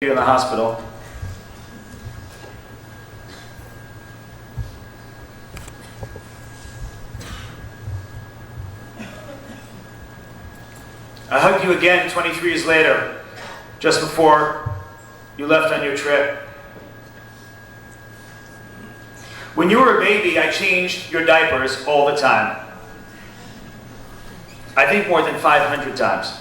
Here in the hospital. I hugged you again 23 years later, just before you left on your trip. When you were a baby, I changed your diapers all the time. I think more than 500 times.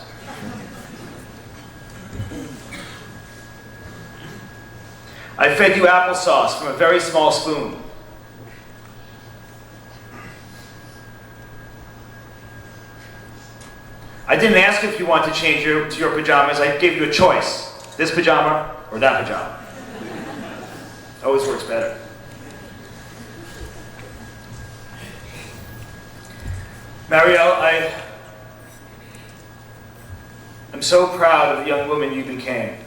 I fed you applesauce from a very small spoon. I didn't ask if you wanted to change to your pajamas. I gave you a choice. This pajama or that pajama. Always works better. Mariel, I'm so proud of the young woman you became.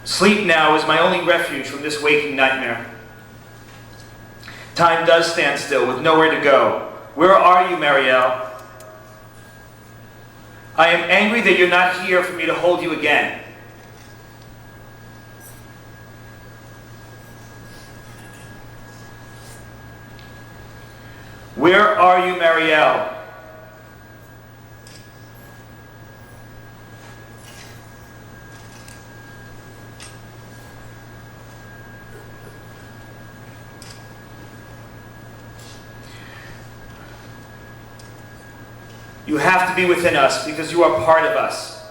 Sleep now is my only refuge from this waking nightmare. Time does stand still with nowhere to go. Where are you, Mariel? I am angry that you're not here for me to hold you again. Where are you, Mariel? You have to be within us because you are part of us.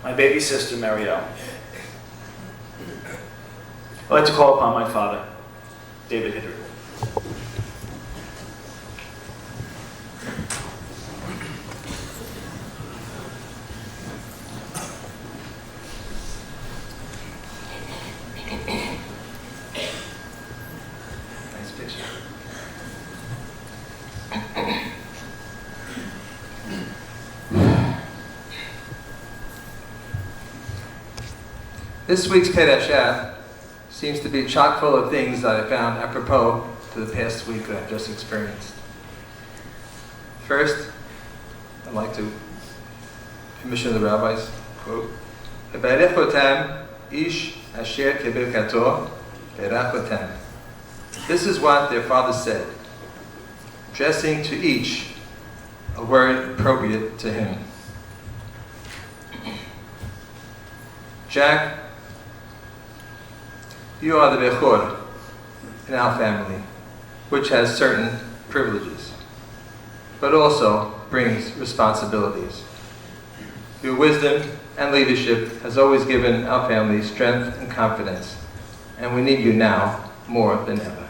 My baby sister, Mariel. I'd like to call upon my father, David Hidary. This week's Pedashah seems to be chock full of things that I found apropos to the past week that I've just experienced. First, I'd like to commission the rabbis, quote, "Eberech otam ish asher kebirkato berach otam." This is what their father said, addressing to each a word appropriate to him. Jack, you are the Bechor in our family, which has certain privileges, but also brings responsibilities. Your wisdom and leadership has always given our family strength and confidence, and we need you now more than ever.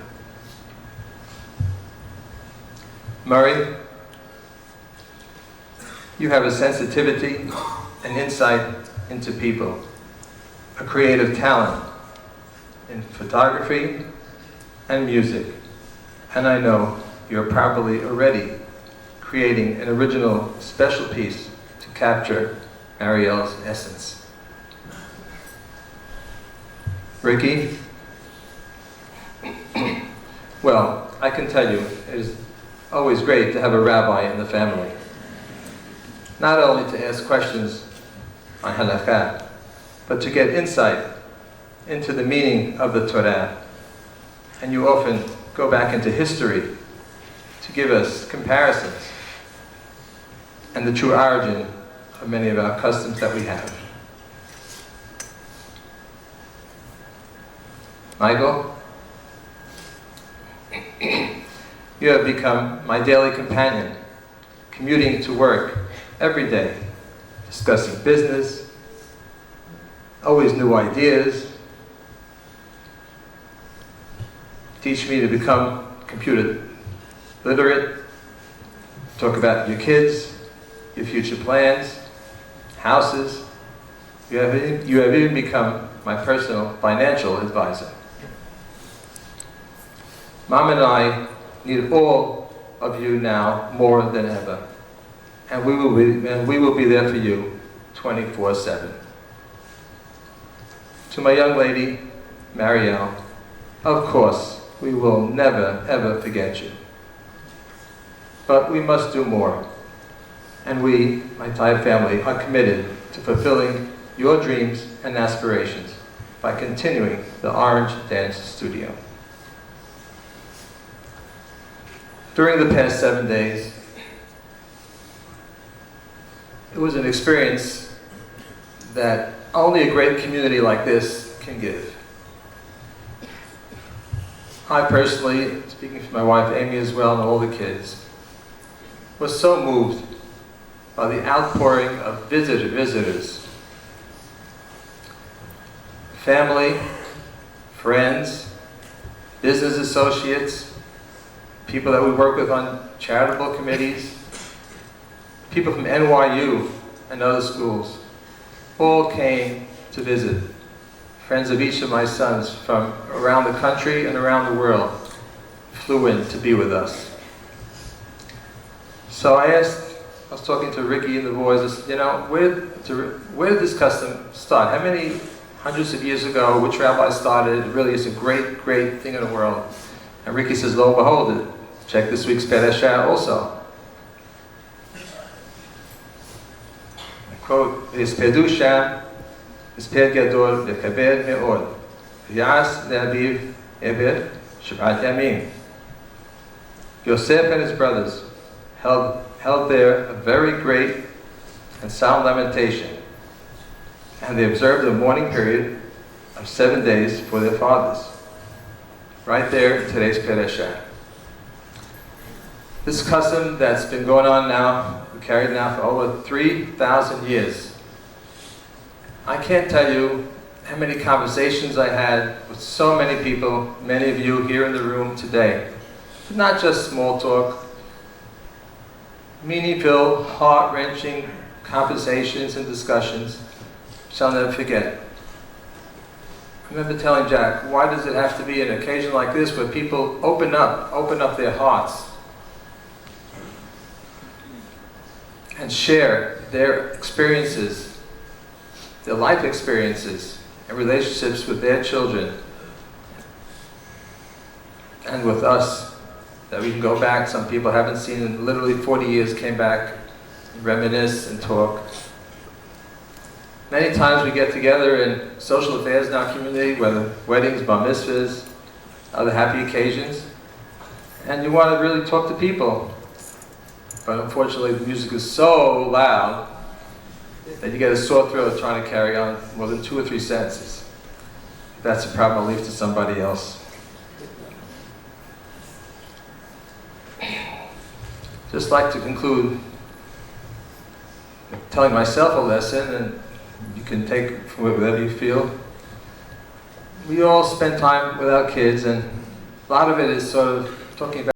Murray, you have a sensitivity and insight into people, a creative talent in photography and music, and I know you're probably already creating an original special piece to capture Mariel's essence. Ricky, well, I can tell you, it is always great to have a rabbi in the family, not only to ask questions on halakha, but to get insight into the meaning of the Torah. And you often go back into history to give us comparisons and the true origin of many of our customs that we have. Michael, you have become my daily companion, commuting to work every day, discussing business, always new ideas. Teach me to become computer literate, talk about your kids, your future plans, houses. You have even become my personal financial advisor. Mom and I need all of you now more than ever, and we will be there for you 24/7. To my young lady, Mariel, of course, we will never, ever forget you. But we must do more. And we, my entire family, are committed to fulfilling your dreams and aspirations by continuing the Orange Dance Studio. During the past 7 days, it was an experience that only a great community like this can give. I personally, speaking for my wife Amy as well and all the kids, was so moved by the outpouring of visitors, family, friends, business associates, people that we work with on charitable committees, people from NYU and other schools, all came to visit. Friends of each of my sons from around the country and around the world flew in to be with us. So I was talking to Ricky and the boys, I said, you know, where did this custom start? How many hundreds of years ago, which rabbi started it? It really is a great, great thing in the world. And Ricky says, lo and behold, check this week's Perashah also. Quote, "V'yispedou sham, yisped gadol v'kabed me'od, v'yas le'aviv eved Shabbat Yamim." Yosef and his brothers held there a very great and solemn lamentation, and they observed a mourning period of 7 days for their fathers. Right there in today's Perashah. This custom that's been going on now, we carried now for over 3,000 years. I can't tell you how many conversations I had with so many people, many of you here in the room today. Not just small talk, meaningful, heart-wrenching conversations and discussions, which I'll never forget. I remember telling Jack, why does it have to be an occasion like this where people open up their hearts and share their experiences, their life experiences and relationships with their children and with us, that we can go back. Some people haven't seen in literally 40 years, came back, reminisce and talk. Many times we get together in social affairs in our community, whether weddings, bar mitzvahs, other happy occasions, and you want to really talk to people. But unfortunately the music is so loud that you get a sore throat trying to carry on more than 2 or 3 sentences. If that's a problem, I'll leave to somebody else. Just like to conclude telling myself a lesson, and you can take it from whatever you feel. We all spend time with our kids, and a lot of it is sort of talking about